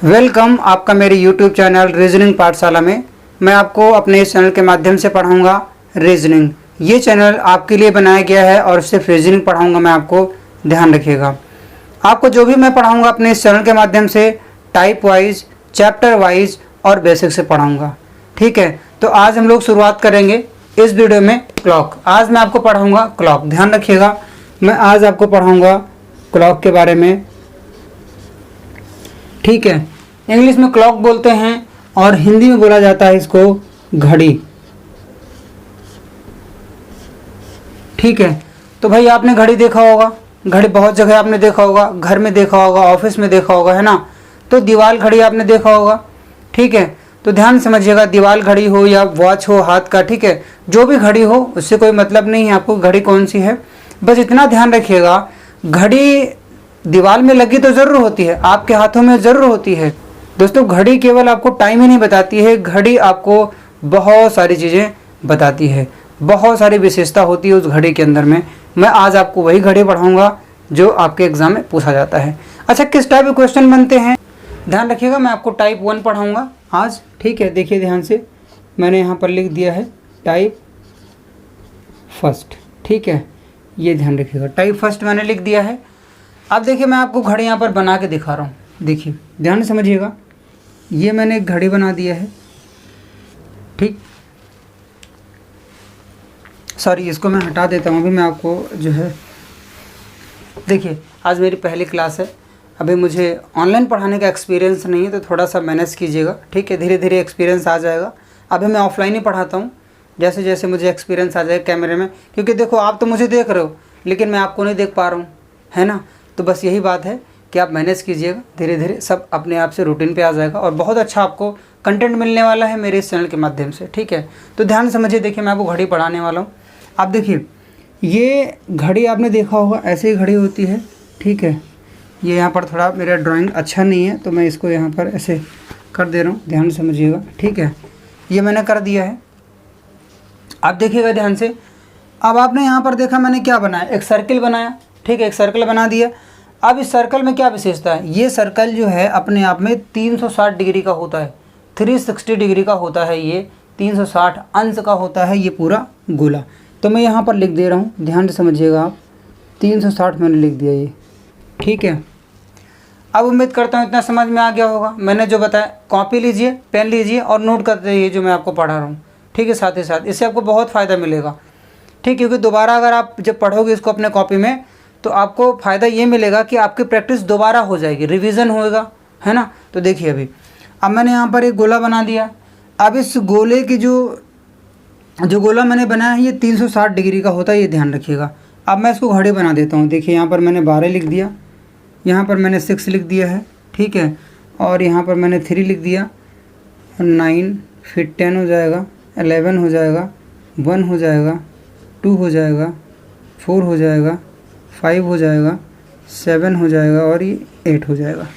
Welcome आपका मेरे YouTube channel reasoning पाठशाला में। मैं आपको अपने इस चैनल के माध्यम से पढ़ाऊंगा रीजनिंग। ये चैनल आपके लिए बनाया गया है और सिर्फ रीजनिंग पढ़ाऊंगा मैं आपको, ध्यान रखिएगा। आपको जो भी मैं पढ़ाऊंगा अपने इस चैनल के माध्यम से टाइप वाइज, चैप्टर वाइज और बेसिक से पढ़ाऊंगा, ठीक है। तो आज हम लोग शुरुआत करेंगे इस वीडियो में क्लॉक। आज मैं आपको पढ़ाऊँगा क्लॉक, ध्यान रखिएगा। मैं आज आपको पढ़ाऊँगा क्लॉक के बारे में, ठीक है। इंग्लिश में क्लॉक बोलते हैं और हिंदी में बोला जाता है इसको घड़ी, ठीक है। तो भाई आपने घड़ी देखा होगा, घड़ी बहुत जगह आपने देखा होगा, घर में देखा होगा, ऑफिस में देखा होगा, है ना। तो दीवार घड़ी आपने देखा होगा, ठीक है। तो ध्यान समझिएगा, दीवार घड़ी हो या वॉच हो हाथ का, ठीक है, जो भी घड़ी हो उससे कोई मतलब नहीं है आपको घड़ी कौन सी है। बस इतना ध्यान रखिएगा, घड़ी दीवार में लगी तो ज़रूर होती है, आपके हाथों में ज़रूर होती है। दोस्तों घड़ी केवल आपको टाइम ही नहीं बताती है, घड़ी आपको बहुत सारी चीज़ें बताती है, बहुत सारी विशेषता होती है उस घड़ी के अंदर में। मैं आज आपको वही घड़ी पढ़ाऊंगा जो आपके एग्जाम में पूछा जाता है। अच्छा, किस टाइप के क्वेश्चन बनते हैं ध्यान रखिएगा। मैं आपको टाइप 1 पढ़ाऊँगा आज, ठीक है। देखिए ध्यान से, मैंने यहाँ पर लिख दिया है टाइप फर्स्ट, ठीक है। ये ध्यान रखिएगा, टाइप फर्स्ट मैंने लिख दिया है। अब देखिए मैं आपको घड़ी यहाँ पर बना के दिखा रहा हूँ, देखिए ध्यान से समझिएगा। ये मैंने एक घड़ी बना दिया है, ठीक। सॉरी, इसको मैं हटा देता हूँ। अभी मैं आपको जो है, देखिए आज मेरी पहली क्लास है, अभी मुझे ऑनलाइन पढ़ाने का एक्सपीरियंस नहीं है, तो थोड़ा सा मैनेज कीजिएगा, ठीक है। धीरे धीरे एक्सपीरियंस आ जाएगा। अभी मैं ऑफलाइन ही पढ़ाता हूँ, जैसे जैसे मुझे एक्सपीरियंस आ जाएगा कैमरे में, क्योंकि देखो आप तो मुझे देख रहे हो लेकिन मैं आपको नहीं देख पा रहा हूँ, है ना। तो बस यही बात है कि आप मैनेज कीजिएगा, धीरे धीरे सब अपने आप से रूटीन पे आ जाएगा और बहुत अच्छा आपको कंटेंट मिलने वाला है मेरे इस चैनल के माध्यम से, ठीक है। तो ध्यान समझिए, देखिए मैं आपको घड़ी पढ़ाने वाला हूँ। आप देखिए, ये घड़ी आपने देखा होगा, ऐसे ही घड़ी होती है, ठीक है। ये यहाँ पर थोड़ा मेरा ड्राइंग अच्छा नहीं है तो मैं इसको यहाँ पर ऐसे कर दे रहा हूँ, ध्यान समझिएगा, ठीक है। ये मैंने कर दिया है, आप देखिएगा ध्यान से। अब आपने यहाँ पर देखा मैंने क्या बनाया, एक सर्किल बनाया, ठीक है, एक सर्कल बना दिया। अब इस सर्कल में क्या विशेषता है, ये सर्कल जो है अपने आप में 360 डिग्री का होता है, 360 डिग्री का होता है, ये 360 अंश का होता है ये पूरा गोला। तो मैं यहाँ पर लिख दे रहा हूँ, ध्यान से समझिएगा आप, 360 मैंने लिख दिया ये, ठीक है। अब उम्मीद करता हूँ इतना समझ में आ गया होगा। मैंने जो बताया, कॉपी लीजिए, पेन लीजिए और नोट करते रहिए जो मैं आपको पढ़ा रहा हूँ, ठीक है। साथ ही साथ इससे आपको बहुत फ़ायदा मिलेगा, ठीक, क्योंकि दोबारा अगर आप जब पढ़ोगे इसको अपने कॉपी में तो आपको फ़ायदा ये मिलेगा कि आपकी प्रैक्टिस दोबारा हो जाएगी, रिवीजन होएगा, है ना। तो देखिए अभी, अब मैंने यहाँ पर एक गोला बना दिया। अब इस गोले की जो गोला मैंने बनाया है ये 360 डिग्री का होता है, ये ध्यान रखिएगा। अब मैं इसको घड़ी बना देता हूँ। देखिए यहाँ पर मैंने 12 लिख दिया, यहाँ पर मैंने 6 लिख दिया है, ठीक है, और यहाँ पर मैंने 3 लिख दिया, 9, फिर 10 हो जाएगा, 11 हो जाएगा, 1 हो जाएगा, 2 हो जाएगा, 4 हो जाएगा, 5 हो जाएगा, 7 हो जाएगा और ये 8 हो जाएगा।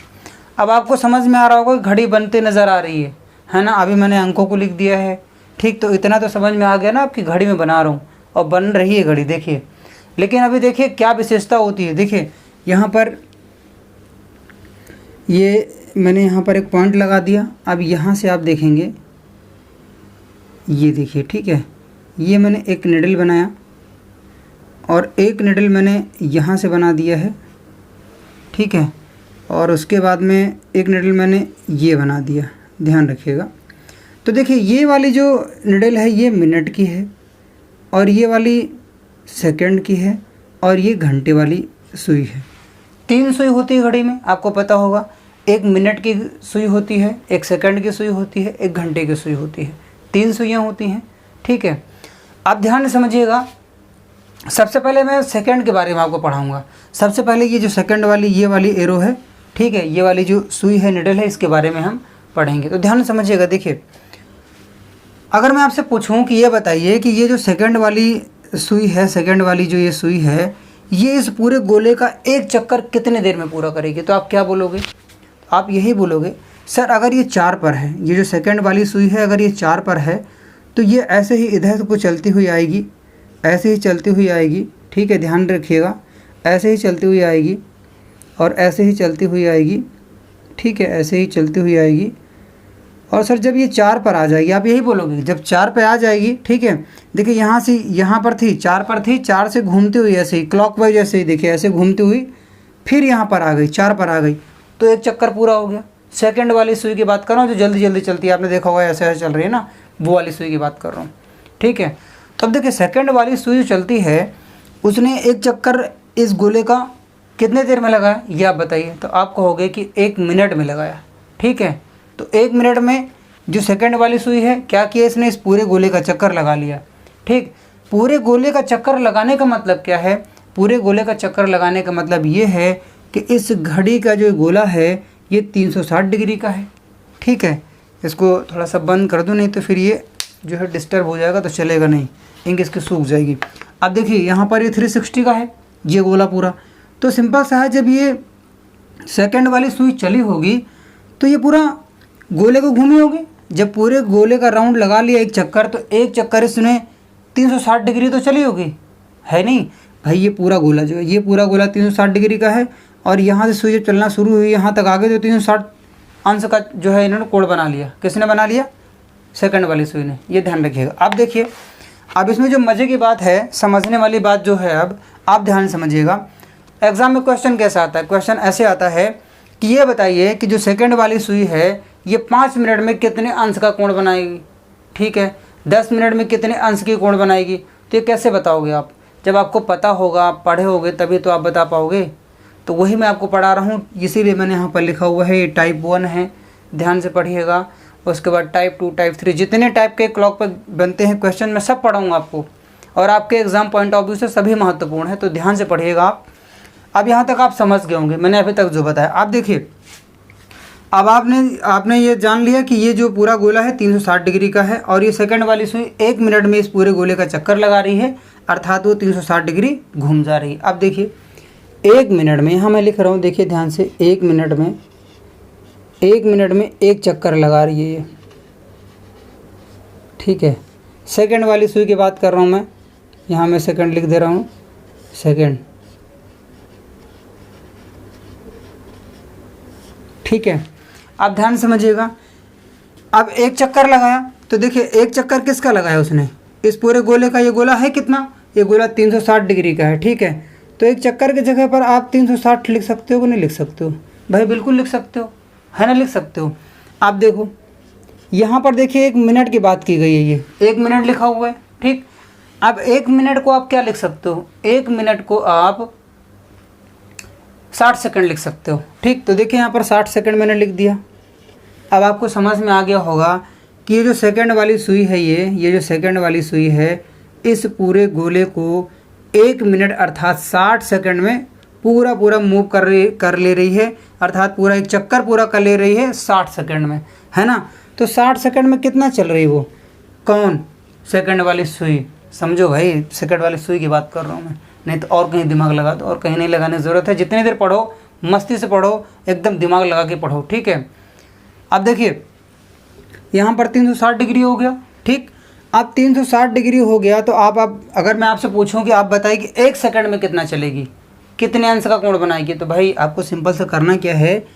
अब आपको समझ में आ रहा होगा घड़ी बनते नज़र आ रही है ना। अभी मैंने अंकों को लिख दिया है, ठीक। तो इतना तो समझ में आ गया ना आपकी घड़ी में बना रहा हूँ और बन रही है घड़ी, देखिए। लेकिन अभी देखिए क्या विशेषता होती है, देखिए यहाँ पर ये मैंने यहाँ पर एक पॉइंट लगा दिया। अब यहाँ से आप देखेंगे, ये देखिए, ठीक है, ये मैंने एक निडल बनाया और एक निडल मैंने यहाँ से बना दिया है, ठीक है, और उसके बाद में एक निडल मैंने ये बना दिया, ध्यान रखिएगा। तो देखिए ये वाली जो निडल है ये मिनट की है और ये वाली सेकंड की है और ये घंटे वाली सुई है। 3 सुई होती है घड़ी में, आपको पता होगा। एक मिनट की सुई होती है, एक सेकंड की सुई होती है, एक घंटे की सुई होती है, 3 सुइयाँ होती हैं, ठीक है। आप ध्यान से समझिएगा। सबसे पहले मैं सेकंड के बारे में आपको पढ़ाऊंगा। सबसे पहले ये जो सेकंड वाली ये वाली एरो है, ठीक है, ये वाली जो सुई है, निडल है, इसके बारे में हम पढ़ेंगे। तो ध्यान समझिएगा। देखिए अगर मैं आपसे पूछूं कि ये बताइए कि ये जो सेकंड वाली सुई है, सेकंड वाली जो ये सुई है, ये इस पूरे गोले का एक चक्कर कितने देर में पूरा करेगी, तो आप क्या बोलोगे? आप यही बोलोगे सर अगर ये 4 पर है, ये जो सेकंड वाली सुई है अगर ये 4 पर है तो ये ऐसे ही इधर को चलती हुई आएगी, ऐसे ही चलती हुई आएगी, ठीक है, ध्यान रखिएगा। ऐसे ही चलती हुई आएगी और ऐसे ही चलती हुई आएगी ठीक है, ऐसे ही चलती हुई आएगी। और सर जब ये 4 पर आ जाएगी, आप यही बोलोगे जब 4 पे आ जाएगी, ठीक है। देखिए यहाँ से यहाँ पर थी, 4 पर थी, 4 से घूमती हुई ऐसे ही क्लॉकवाइज ऐसे ही देखिए ऐसे घूमती हुई फिर यहाँ पर आ गई, 4 पर आ गई, तो एक चक्कर पूरा हो गया। सेकंड वाली सुई की बात कर रहा हूँ जो जल्दी जल्दी चलती है, आपने देखा होगा ऐसे ऐसे चल रही है ना, वो वाली सुई की बात कर रहा हूँ, ठीक है। तब देखिए सेकंड वाली सुई जो चलती है उसने एक चक्कर इस गोले का कितने देर में लगाया ये आप बताइए। तो आप कहोगे कि 1 मिनट में लगाया, ठीक है। तो 1 मिनट में जो सेकंड वाली सुई है क्या किया, इसने इस पूरे गोले का चक्कर लगा लिया, ठीक। पूरे गोले का चक्कर लगाने का मतलब क्या है, पूरे गोले का चक्कर लगाने का मतलब ये है कि इस घड़ी का जो गोला है ये 360 डिग्री का है, ठीक है। इसको थोड़ा सा बंद कर दो, नहीं तो फिर ये जो है डिस्टर्ब हो जाएगा, तो चलेगा नहीं, इंक इसकी सूख जाएगी। अब देखिए यहाँ पर ये 360 का है ये गोला पूरा। तो सिंपल सा है, जब ये सेकंड वाली सुई चली होगी तो ये पूरा गोले को घूमी होगी। जब पूरे गोले का राउंड लगा लिया एक चक्कर, तो एक चक्कर इसने 360 डिग्री तो चली होगी, है नहीं भाई। ये पूरा गोला जो है, ये पूरा गोला 360 डिग्री का है, और यहाँ से सुई जब चलना शुरू हुई यहाँ तक आगे तो 360 अंश का जो है इन्होंने कोण बना लिया। किसने बना लिया, सेकंड वाली सुई ने, ये ध्यान रखिएगा। अब देखिए, अब इसमें जो मज़े की बात है, समझने वाली बात जो है, अब आप ध्यान समझिएगा। एग्जाम में क्वेश्चन कैसा आता है, क्वेश्चन ऐसे आता है कि ये बताइए कि जो सेकंड वाली सुई है ये 5 मिनट में कितने अंश का कोण बनाएगी, ठीक है। 10 मिनट में कितने अंश की कोण बनाएगी। तो ये कैसे बताओगे आप, जब आपको पता होगा, आप पढ़े होगे तभी तो आप बता पाओगे। तो वही मैं आपको पढ़ा रहा हूँ, इसीलिए मैंने यहाँ पर लिखा हुआ है ये टाइप 1 है, ध्यान से पढ़िएगा। उसके बाद टाइप 2, टाइप 3, जितने टाइप के क्लॉक पर बनते हैं क्वेश्चन मैं सब पढ़ाऊँगा आपको, और आपके एग्जाम पॉइंट ऑफ व्यू से सभी महत्वपूर्ण है, तो ध्यान से पढ़िएगा आप। अब यहाँ तक आप समझ गए होंगे मैंने अभी तक जो बताया। आप देखिए, अब आपने ये जान लिया कि ये जो पूरा गोला है 360 डिग्री का है, और ये सेकंड वाली सुई 1 मिनट में इस पूरे गोले का चक्कर लगा रही है, अर्थात वो 360 डिग्री घूम जा रही है। अब देखिए 1 मिनट में, यहाँ मैं लिख रहा हूँ, देखिए ध्यान से, 1 मिनट में एक चक्कर लगा रही है ये, ठीक है। सेकंड वाली सुई की बात कर रहा हूँ मैं, यहाँ मैं सेकंड लिख दे रहा हूँ, सेकंड, ठीक है। आप ध्यान समझिएगा। अब एक चक्कर लगाया, तो देखिए एक चक्कर किसका लगाया उसने, इस पूरे गोले का। ये गोला है कितना, ये गोला 360 डिग्री का है, ठीक है। तो एक चक्कर की जगह पर आप 360 लिख सकते हो कि नहीं लिख सकते हो भाई, बिल्कुल लिख सकते हो, है ना, लिख सकते हो। आप देखो यहाँ पर देखिए 1 मिनट की बात की गई है, ये 1 मिनट लिखा हुआ है, ठीक। अब 1 मिनट को आप क्या लिख सकते हो, 1 मिनट को आप 60 सेकंड लिख सकते हो, ठीक। तो देखिए यहाँ पर 60 सेकंड मैंने लिख दिया। अब आपको समझ में आ गया होगा कि ये जो सेकंड वाली सुई है, ये जो सेकंड वाली सुई है, इस पूरे गोले को 1 मिनट अर्थात 60 सेकंड में पूरा मूव कर ले रही है, अर्थात पूरा एक चक्कर पूरा कर ले रही है 60 सेकंड में, है ना। तो 60 सेकंड में कितना चल रही है वो, कौन, सेकंड वाली सुई। समझो भाई, सेकंड वाली सुई की बात कर रहा हूँ मैं, नहीं तो और कहीं दिमाग लगा दो, और कहीं नहीं लगाने की ज़रूरत है। जितनी देर पढ़ो मस्ती से पढ़ो, एकदम दिमाग लगा के पढ़ो, ठीक है। अब देखिए यहाँ पर 360 डिग्री हो गया, ठीक। अब 360 डिग्री हो गया तो आप अगर मैं आपसे पूछूं कि आप बताइए कि 1 सेकंड में कितना चलेगी, कितने अंश का कोण बनाएगी, तो भाई आपको सिंपल से करना क्या है,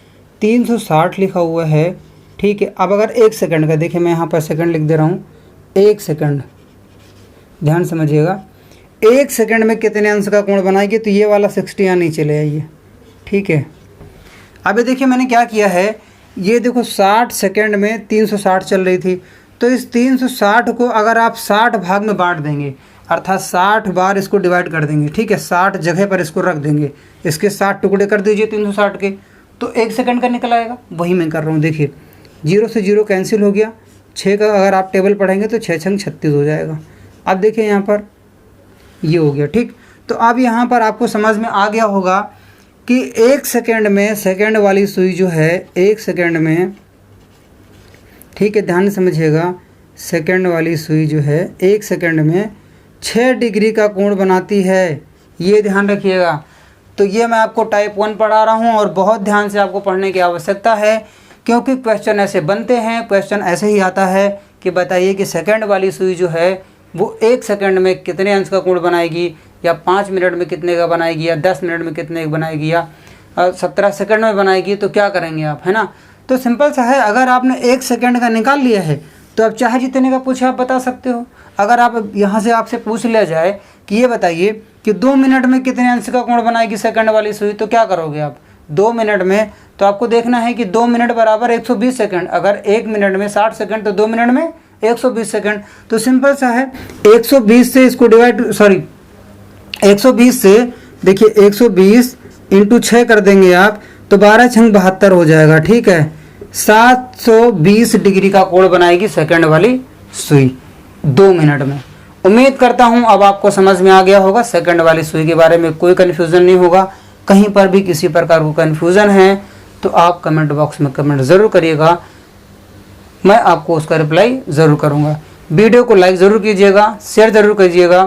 360 लिखा हुआ है, ठीक है। अब अगर 1 सेकंड का, देखिए मैं यहाँ पर सेकंड लिख दे रहा हूँ, 1 सेकंड, ध्यान समझिएगा, 1 सेकंड में कितने अंश का कोण बनाएगी, तो ये वाला 60 यहाँ नीचे ले आइए, ठीक है। अब ये देखिए मैंने क्या किया है, ये देखो 60 सेकंड में 360 चल रही थी, तो इस 360 को अगर आप 60 भाग में बांट देंगे, अर्थात 60 बार इसको डिवाइड कर देंगे, ठीक है, 60 जगह पर इसको रख देंगे, इसके 60 टुकड़े कर दीजिए 360 के, तो 1 सेकंड का निकल आएगा। वही मैं कर रहा हूँ, देखिए 0 से 0 कैंसिल हो गया, 6 का अगर आप टेबल पढ़ेंगे तो 6 छंग 36 हो जाएगा। अब देखिए यहाँ पर ये हो गया, ठीक। तो अब यहाँ पर आपको समझ में आ गया होगा कि 1 सेकंड में सेकंड वाली सुई जो है 1 सेकंड में, ठीक है, ध्यान समझिएगा, सेकंड वाली सुई जो है 1 सेकंड में 6 डिग्री का कोण बनाती है, ये ध्यान रखिएगा। तो ये मैं आपको टाइप 1 पढ़ा रहा हूँ, और बहुत ध्यान से आपको पढ़ने की आवश्यकता है, क्योंकि क्वेश्चन ऐसे बनते हैं, क्वेश्चन ऐसे ही आता है कि बताइए कि सेकंड वाली सुई जो है वो 1 सेकंड में कितने अंश का कोण बनाएगी, या 5 मिनट में कितने का बनाएगी, या 10 मिनट में कितने का बनाएगी, या 17 सेकंड में बनाएगी तो क्या करेंगे आप, है ना। तो सिंपल सा है, अगर आपने 1 सेकंड का निकाल लिया है तो आप चाहे जितने का पूछे आप बता सकते हो। अगर आप यहाँ से आपसे पूछ लिया जाए कि ये बताइए कि 2 मिनट में कितने अंश का कोण बनाएगी सेकंड वाली सुई, तो क्या करोगे आप 2 मिनट में। तो आपको देखना है कि 2 मिनट बराबर 120 सेकंड, अगर 1 मिनट में 60 सेकंड तो 2 मिनट में 120 सेकंड। तो सिंपल सा है, 120 से इसको डिवाइड 120 से देखिए 120 इंटू 6 कर देंगे आप तो 12 छंग 72 हो जाएगा, ठीक है। 720 डिग्री का कोण बनाएगी सेकंड वाली सुई 2 मिनट में। उम्मीद करता हूं अब आपको समझ में आ गया होगा, सेकंड वाली सुई के बारे में कोई कन्फ्यूज़न नहीं होगा। कहीं पर भी किसी प्रकार को कन्फ्यूज़न है तो आप कमेंट बॉक्स में कमेंट ज़रूर करिएगा, मैं आपको उसका रिप्लाई ज़रूर करूँगा। वीडियो को लाइक ज़रूर कीजिएगा, शेयर ज़रूर कीजिएगा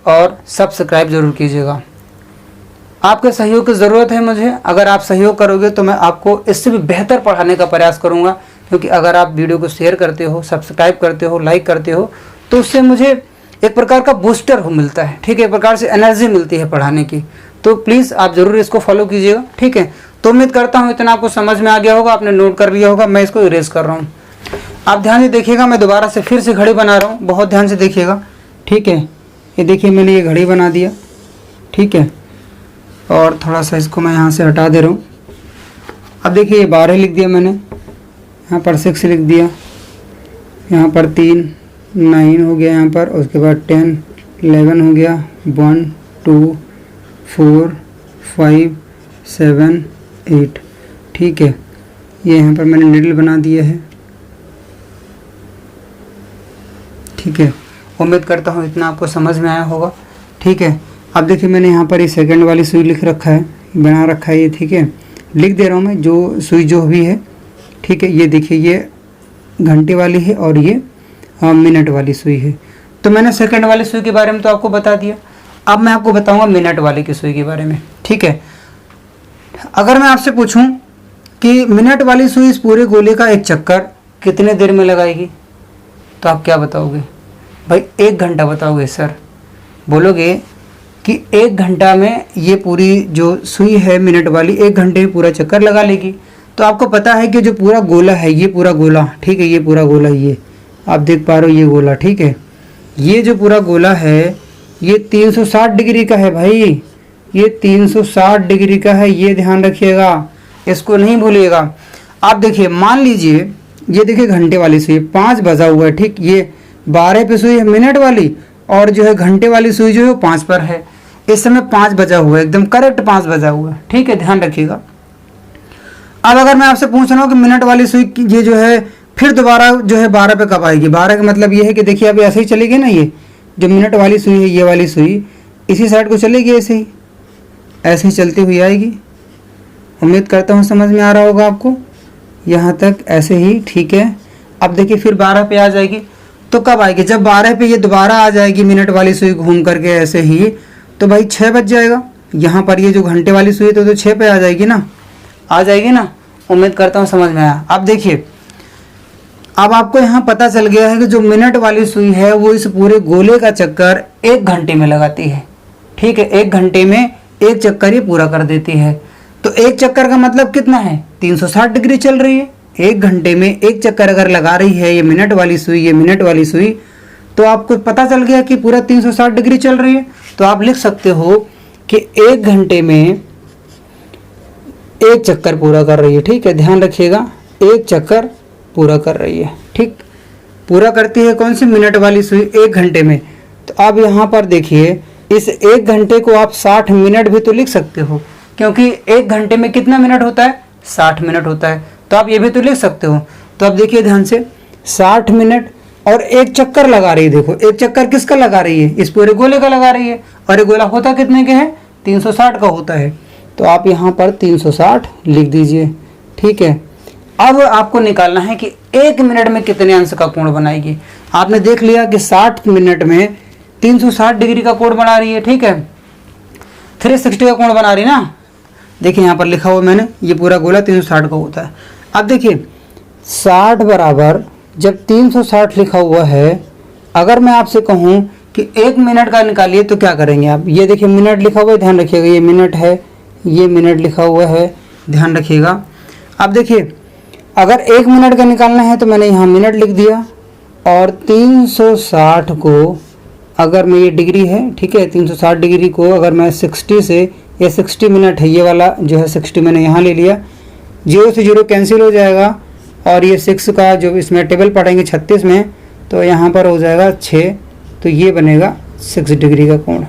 और सब्सक्राइब ज़रूर कीजिएगा। आपके सहयोग की ज़रूरत है मुझे, अगर आप सहयोग करोगे तो मैं आपको इससे भी बेहतर पढ़ाने का प्रयास करूँगा, क्योंकि अगर आप वीडियो को शेयर करते हो, सब्सक्राइब करते हो, लाइक करते हो तो उससे मुझे एक प्रकार का बूस्टर हो मिलता है, ठीक है, एक प्रकार से एनर्जी मिलती है पढ़ाने की। तो प्लीज़ आप ज़रूर इसको फॉलो कीजिएगा, ठीक है। तो उम्मीद करता हूँ इतना आपको समझ में आ गया होगा, आपने नोट कर लिया होगा। मैं इसको इरेज कर रहा हूँ, आप ध्यान से देखिएगा। मैं दोबारा से फिर से घड़ी बना रहा हूँ, बहुत ध्यान से देखिएगा, ठीक है। ये देखिए मैंने ये घड़ी बना दिया, ठीक है, और थोड़ा सा इसको मैं यहाँ से हटा दे रहा हूँ। अब देखिए ये 12 लिख दिया मैंने, यहाँ पर 6 लिख दिया, यहाँ पर 3 9 हो गया यहाँ पर, उसके बाद 10 11 हो गया, 1 2 4 5 7 8, ठीक है। ये यहाँ पर मैंने निडल बना दिया है, ठीक है। उम्मीद करता हूँ इतना आपको समझ में आया होगा, ठीक है। अब देखिए मैंने यहाँ पर ये सेकंड वाली सुई लिख रखा है, बना रखा है ये, ठीक है। लिख दे रहा हूँ मैं जो सुई जो भी है, ठीक है। ये देखिए ये घंटे वाली है और ये मिनट वाली सुई है। तो मैंने सेकंड वाली सुई के बारे में तो आपको बता दिया, अब मैं आपको बताऊंगा मिनट वाली की सुई के बारे में, ठीक है। अगर मैं आपसे पूछूं कि मिनट वाली सुई इस पूरे गोले का एक चक्कर कितने देर में लगाएगी, तो आप क्या बताओगे भाई? 1 घंटा बताओगे सर। बोलोगे कि 1 घंटा में ये पूरी जो सुई है मिनट वाली 1 घंटे में पूरा चक्कर लगा लेगी। तो आपको पता है कि जो पूरा गोला है, ये पूरा गोला, ठीक है, ये पूरा गोला, ये आप देख पा रहे हो ये गोला, ठीक है। ये जो पूरा गोला है ये 360 डिग्री का है भाई, ये 360 डिग्री का है, ये ध्यान रखिएगा, इसको नहीं भूलिएगा। आप देखिए मान लीजिए ये देखिए घंटे वाली सुई 5 बजा हुआ है, ठीक, ये 12 पे सुई है मिनट वाली, और जो है घंटे वाली सुई जो है 5 पर है। इस समय 5 बजा हुआ है, एकदम करेक्ट 5 बजा हुआ है, ठीक है, ध्यान रखिएगा। अब अगर मैं आपसे पूछ रहा हूँ कि मिनट वाली सुई ये जो है फिर दोबारा जो है 12 पे कब आएगी, 12 का मतलब ये है कि देखिए अब ऐसे ही चलेगी ना, ये जो मिनट वाली सुई है ये वाली सुई इसी साइड को चलेगी, ऐसे ही चलती हुई आएगी। उम्मीद करता हूँ समझ में आ रहा होगा आपको यहाँ तक, ऐसे ही, ठीक है। अब देखिए फिर 12 पे आ जाएगी, तो कब आएगी? जब 12 पे ये दोबारा आ जाएगी मिनट वाली सुई घूम करके ऐसे ही, तो भाई 6 बज जाएगा। यहाँ पर ये जो घंटे वाली सुई तो 6 पे आ जाएगी ना, आ जाएगी ना। उम्मीद करता हूँ समझ में आया। अब देखिए अब आपको यहाँ पता चल गया है कि जो मिनट वाली सुई है वो इस पूरे गोले का चक्कर 1 घंटे में लगाती है, ठीक है। 1 घंटे में 1 चक्कर ये पूरा कर देती है। तो 1 चक्कर का मतलब कितना है? 360 डिग्री चल रही है। 1 घंटे में 1 चक्कर अगर लगा रही है ये मिनट वाली सुई, तो आपको पता चल गया कि पूरा 360 डिग्री चल रही है। तो आप लिख सकते हो कि 1 घंटे में 1 चक्कर पूरा कर रही है, ठीक है, ध्यान रखिएगा, 1 चक्कर पूरा कर रही है, ठीक। पूरा करती है कौन सी? मिनट वाली सुई 1 घंटे में। तो अब यहाँ पर देखिए इस 1 घंटे को आप 60 मिनट भी तो लिख सकते हो, क्योंकि 1 घंटे में कितना मिनट होता है? 60 मिनट होता है। तो आप ये भी तो लिख सकते हो। तो अब देखिए ध्यान से, 60 मिनट और 1 चक्कर लगा रही है। देखो 1 चक्कर किसका लगा रही है? इस पूरे गोले का लगा रही है। और ये गोला होता कितने के है? 360 का होता है। तो आप यहाँ पर 360 लिख दीजिए, ठीक है। अब आपको निकालना है कि 1 मिनट में कितने अंश का कोण बनाएगी। आपने देख लिया कि 60 मिनट में 360 डिग्री का कोण बना रही है, ठीक है, 360 का कोण बना रही ना। देखिए यहाँ पर लिखा हुआ मैंने, ये पूरा गोला 360 का होता है। अब देखिए 60 बराबर, जब 360 लिखा हुआ है, अगर मैं आपसे कहूँ कि 1 मिनट का निकालिए तो क्या करेंगे आप? ये देखिए मिनट लिखा हुआ है, ध्यान रखिएगा, ये मिनट है, ये मिनट लिखा हुआ है, ध्यान रखिएगा। अब देखिए अगर 1 मिनट का निकालना है तो मैंने यहाँ मिनट लिख दिया, और 360 को अगर मैं, ये डिग्री है ठीक है, 360 डिग्री को अगर मैं 60 से, ये 60 मिनट है, ये वाला जो है 60 मैंने यहाँ ले लिया, 0 से 0 कैंसिल हो जाएगा, और ये 6 का जो इसमें टेबल पढ़ेंगे 36 में, तो यहाँ पर हो जाएगा 6, तो ये बनेगा 6 डिग्री का कोण।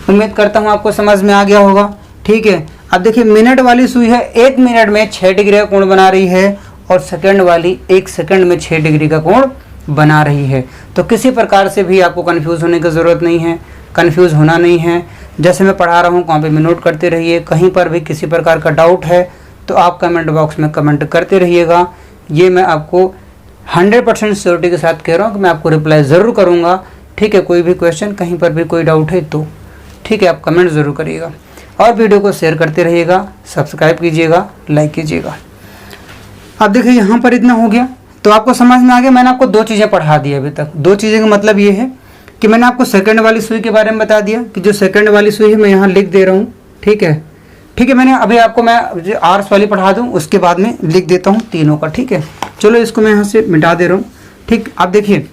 उम्मीद करता हूँ आपको समझ में आ गया होगा, ठीक है। अब देखिए मिनट वाली सुई है 1 मिनट में 6 डिग्री का कोण बना रही है, और सेकंड वाली 1 सेकंड में 6 डिग्री का कोण बना रही है। तो किसी प्रकार से भी आपको कंफ्यूज होने की ज़रूरत नहीं है, कंफ्यूज होना नहीं है। जैसे मैं पढ़ा रहा हूँ कॉपी में नोट करते रहिए। कहीं पर भी किसी प्रकार का डाउट है तो आप कमेंट बॉक्स में कमेंट करते रहिएगा। ये मैं आपको 100% श्योरिटी के साथ कह रहा हूँ कि मैं आपको रिप्लाई ज़रूर करूँगा, ठीक है। कोई भी क्वेश्चन, कहीं पर भी कोई डाउट है तो ठीक है, आप कमेंट ज़रूर करिएगा, और वीडियो को शेयर करते रहिएगा, सब्सक्राइब कीजिएगा, लाइक कीजिएगा। अब देखिए यहाँ पर इतना हो गया, तो आपको समझ में आ गया। मैंने आपको 2 चीज़ें पढ़ा दी अभी तक। 2 चीज़ें का मतलब ये है कि मैंने आपको सेकंड वाली सुई के बारे में बता दिया कि जो सेकंड वाली सुई है मैं यहाँ लिख दे रहा हूँ, ठीक है। ठीक है, मैंने अभी आपको मैं आर्स वाली पढ़ा दूँ, उसके बाद में लिख देता हूँ तीनों का, ठीक है। चलो इसको मैं यहाँ से मिटा दे रहा हूँ, ठीक। अब देखिए,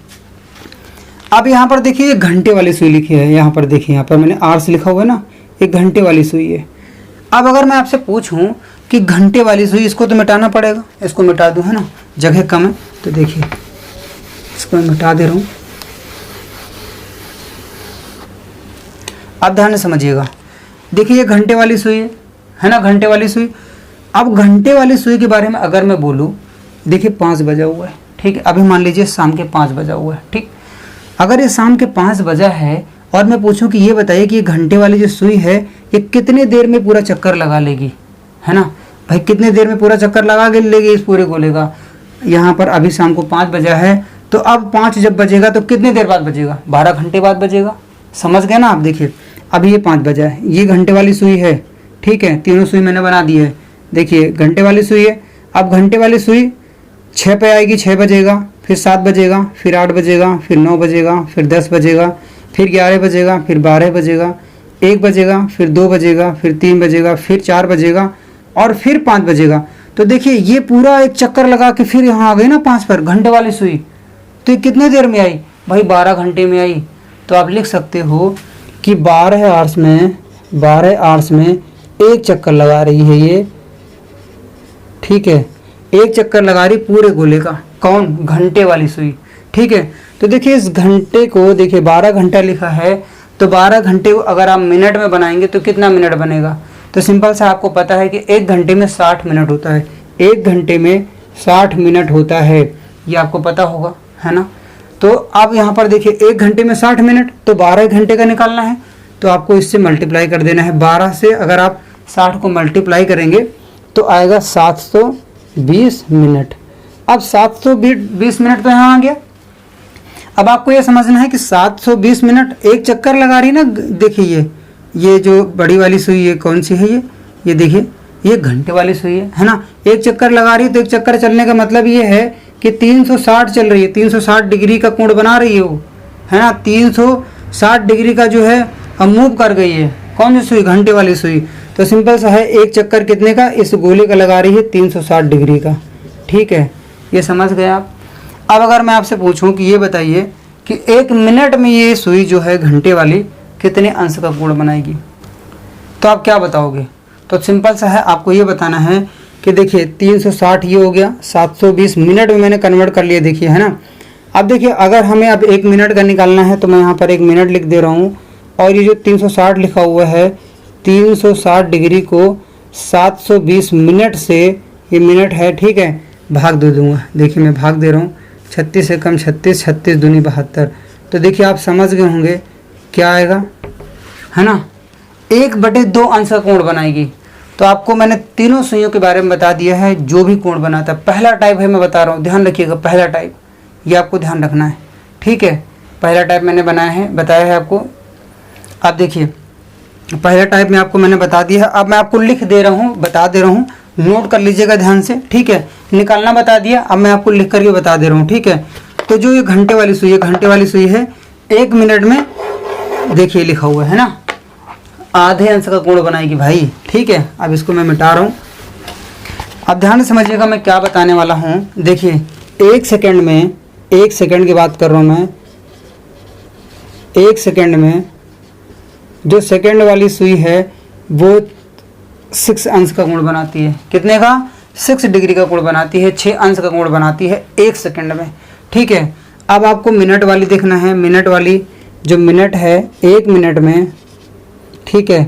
अब यहाँ पर देखिए ये घंटे वाली सुई लिखी है, यहाँ पर देखिए, यहाँ पर मैंने आर्स लिखा हुआ है ना, एक घंटे वाली सुई है। अब अगर मैं आपसे पूछूं कि घंटे वाली सुई, इसको तो मिटाना पड़ेगा, इसको मिटा दूं, है ना, जगह कम है, तो देखिए इसको मैं मिटा दे रहा हूं। आप ध्यान से समझिएगा। देखिए ये घंटे वाली सुई है ना, घंटे वाली सुई। अब घंटे वाली सुई के बारे में अगर मैं बोलूं, देखिए 5 बजा हुआ है, ठीक है। अभी मान लीजिए शाम के 5 बजा हुआ है, ठीक। अगर ये शाम के 5 बजा है और मैं पूछूं कि ये बताइए कि ये घंटे वाली जो सुई है ये कितने देर में पूरा चक्कर लगा लेगी, है ना भाई, कितने देर में पूरा चक्कर लगा के लेगी इस पूरे गोले का। यहाँ पर अभी शाम को 5 बजा है, तो अब 5 जब बजेगा तो कितने देर बाद बजेगा, 12 घंटे बाद बजेगा। समझ गए ना आप। देखिए अभी ये 5 बजा है, ये घंटे वाली सुई है, ठीक है। तीनों सुई मैंने बना दी है, देखिए घंटे वाली सुई है। अब घंटे वाली सुई 6 पे आएगी, 6 बजेगा, फिर 7 बजेगा, फिर 8 बजेगा, फिर 9 बजेगा, फिर 10 बजेगा, फिर 11 बजेगा, फिर 12 बजेगा, 1 बजेगा, फिर 2 बजेगा, फिर 3 बजेगा, फिर 4 बजेगा, और फिर 5 बजेगा। तो देखिए ये पूरा एक चक्कर लगा के फिर यहाँ आ गई ना 5 पर घंटे वाली सुई। तो ये कितने देर में आई भाई, 12 घंटे में आई। तो आप लिख सकते हो कि 12 आवर्स में एक चक्कर लगा रही है ये, ठीक है। एक चक्कर लगा रही पूरे गोले का, कौन, घंटे वाली सुई, ठीक है। तो देखिए इस घंटे को, देखिए 12 घंटा लिखा है, तो 12 घंटे को अगर आप मिनट में बनाएंगे तो कितना मिनट बनेगा। तो सिंपल सा आपको पता है कि 1 घंटे में 60 मिनट होता है, 1 घंटे में 60 मिनट होता है, ये आपको पता होगा, है ना। तो आप यहाँ पर देखिए 1 घंटे में 60 मिनट, तो 12 घंटे का निकालना है, तो आपको इससे मल्टीप्लाई कर देना है। 12 से अगर आप 60 को मल्टीप्लाई करेंगे तो आएगा 720 मिनट। अब 720 मिनट तो यहाँ आ गया। अब आपको ये समझना है कि 720 मिनट एक चक्कर लगा रही ना। देखिए ये जो बड़ी वाली सुई है कौन सी है, ये देखिए ये घंटे वाली सुई है ना। एक चक्कर लगा रही है, तो एक चक्कर चलने का मतलब ये है कि 360 चल रही है, 360 डिग्री का कोण बना रही है वो, है ना। 360 डिग्री का जो है अब मूव कर गई है, कौन सी सुई, घंटे वाली सुई। तो सिंपल सा है, एक चक्कर कितने का, इस गोले का लगा रही है 360 डिग्री का, ठीक है। ये समझ गए आप। अब अगर मैं आपसे पूछूं कि ये बताइए कि 1 मिनट में ये सुई जो है घंटे वाली कितने अंश का कोण बनाएगी, तो आप क्या बताओगे। तो सिंपल सा है, आपको ये बताना है कि देखिए 360 ये हो गया, 720 मिनट में मैंने कन्वर्ट कर लिया, देखिए, है ना। अब देखिए अगर हमें अब 1 मिनट का निकालना है तो मैं यहाँ पर 1 मिनट लिख दे रहा हूँ, और ये जो 360 लिखा हुआ है, 360 डिग्री को 720 मिनट से, ये मिनट है, ठीक है, भाग दे दूंगा। देखिए मैं भाग दे रहा हूँ, 36 से कम 36, 36 दूनी 72। तो देखिए आप समझ गए होंगे क्या आएगा, है ना। 1/2 अंश का कोण बनाएगी। तो आपको मैंने तीनों सुइयों के बारे में बता दिया है, जो भी कोण बनाता है। पहला टाइप है, मैं बता रहा हूँ, ध्यान रखिएगा, पहला टाइप, ये आपको ध्यान रखना है, ठीक है। पहला टाइप मैंने बताया है आपको। आप देखिए पहला टाइप में आपको मैंने बता दिया है। अब मैं आपको लिख दे रहा हूँ, बता दे रहा हूँ, नोट कर लीजिएगा ध्यान से, ठीक है। निकालना बता दिया, अब मैं आपको लिख करके बता दे रहा हूँ, ठीक है। तो जो ये घंटे वाली सुई है, घंटे वाली सुई है 1 मिनट में, देखिए लिखा हुआ है ना, आधे अंश का कोण बनाएगी भाई। ठीक है, अब इसको मैं मिटा रहा हूँ। अब ध्यान से समझिएगा मैं क्या बताने वाला हूँ। देखिए 1 सेकंड में, 1 सेकंड की बात कर रहा हूँ मैं, 1 सेकंड में जो सेकंड वाली सुई है वो 6 अंश का कोण बनाती है। कितने का? 6 डिग्री का कोण बनाती है, 6 अंश का कोण बनाती है 1 सेकंड में। ठीक है, अब आपको मिनट वाली देखना है। मिनट वाली जो मिनट है 1 मिनट में, ठीक है,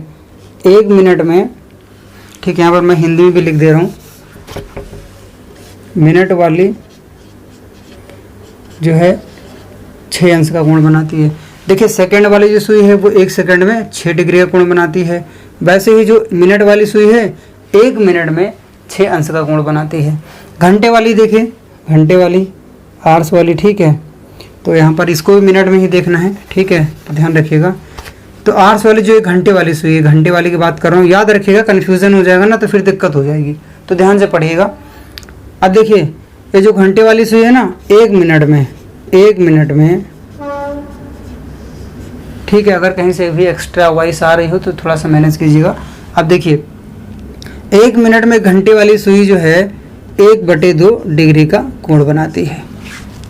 1 मिनट में, ठीक है, यहाँ पर मैं हिंदी में भी लिख दे रहा हूँ। मिनट वाली जो है 6 अंश का कोण बनाती है। देखिए सेकंड वाली जो सुई है वो 1 सेकंड में 6 डिग्री का कोण बनाती है। वैसे ही जो मिनट वाली सुई है 1 मिनट में 6 अंश का कोण बनाती है। घंटे वाली देखिए, घंटे वाली, आवर्स वाली, ठीक है, तो यहाँ पर इसको भी मिनट में ही देखना है। ठीक है, तो ध्यान रखिएगा। तो आवर्स वाली जो एक घंटे वाली सुई है, घंटे वाली की बात कर रहा हूँ, याद रखिएगा, कन्फ्यूज़न हो जाएगा ना तो फिर दिक्कत हो जाएगी, तो ध्यान से पढ़िएगा। अब देखिए ये जो घंटे वाली सुई है ना 1 मिनट में, 1 मिनट में, ठीक है, अगर कहीं से भी एक्स्ट्रा वॉइस आ रही हो तो थोड़ा सा मैनेज कीजिएगा। अब देखिए 1 मिनट में घंटे वाली सुई जो है 1/2 डिग्री का कोण बनाती है।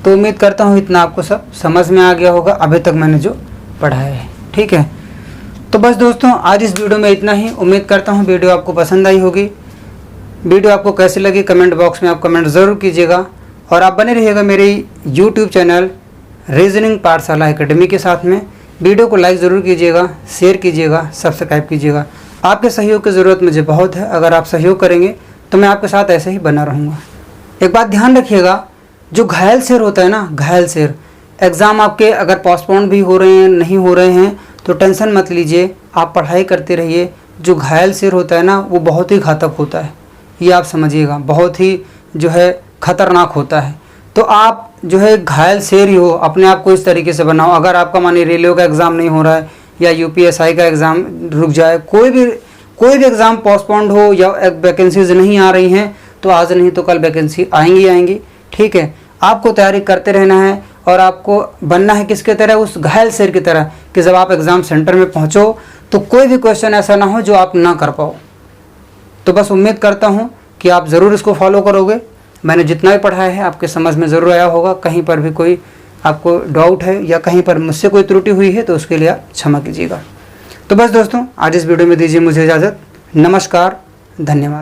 तो उम्मीद करता हूँ इतना आपको सब समझ में आ गया होगा अभी तक मैंने जो पढ़ाया है। ठीक है, तो बस दोस्तों आज इस वीडियो में इतना ही। उम्मीद करता हूँ वीडियो आपको पसंद आई होगी। वीडियो आपको कैसी लगी कमेंट बॉक्स में आप कमेंट ज़रूर कीजिएगा, और आप बने रहिएगा मेरे यूट्यूब चैनल रीजनिंग पाठशाला एकेडमी के साथ में। वीडियो को लाइक ज़रूर कीजिएगा, शेयर कीजिएगा, सब्सक्राइब कीजिएगा। आपके सहयोग की ज़रूरत मुझे बहुत है। अगर आप सहयोग करेंगे तो मैं आपके साथ ऐसे ही बना रहूँगा। एक बात ध्यान रखिएगा, जो घायल शेर होता है ना, घायल शेर, एग्ज़ाम आपके अगर पोस्टपोन भी हो रहे हैं, नहीं हो रहे हैं, तो टेंशन मत लीजिए, आप पढ़ाई करते रहिए। जो घायल शेर होता है ना वो बहुत ही घातक होता है, ये आप समझिएगा, बहुत ही जो है खतरनाक होता है। तो आप जो है घायल शेर ही हो, अपने आप को इस तरीके से बनाओ। अगर आपका मानिए रेलवे का एग्ज़ाम नहीं हो रहा है या यूपीएसआई का एग्ज़ाम रुक जाए, कोई भी एग्ज़ाम पोस्टपोन्ड हो या वैकेंसीज नहीं आ रही हैं, तो आज नहीं तो कल वैकेंसी आएंगी। ठीक है, आपको तैयारी करते रहना है और आपको बनना है किसके तरह, उस घायल शेर की तरह, कि जब आप एग्ज़ाम सेंटर में पहुंचो तो कोई भी क्वेश्चन ऐसा ना हो जो आप ना कर पाओ। तो बस उम्मीद करता हूं कि आप ज़रूर इसको फॉलो करोगे। मैंने जितना भी पढ़ाया है आपके समझ में ज़रूर आया होगा। कहीं पर भी कोई आपको डाउट है या कहीं पर मुझसे कोई त्रुटि हुई है तो उसके लिए आप क्षमा कीजिएगा। तो बस दोस्तों आज इस वीडियो में दीजिए मुझे इजाज़त। नमस्कार, धन्यवाद।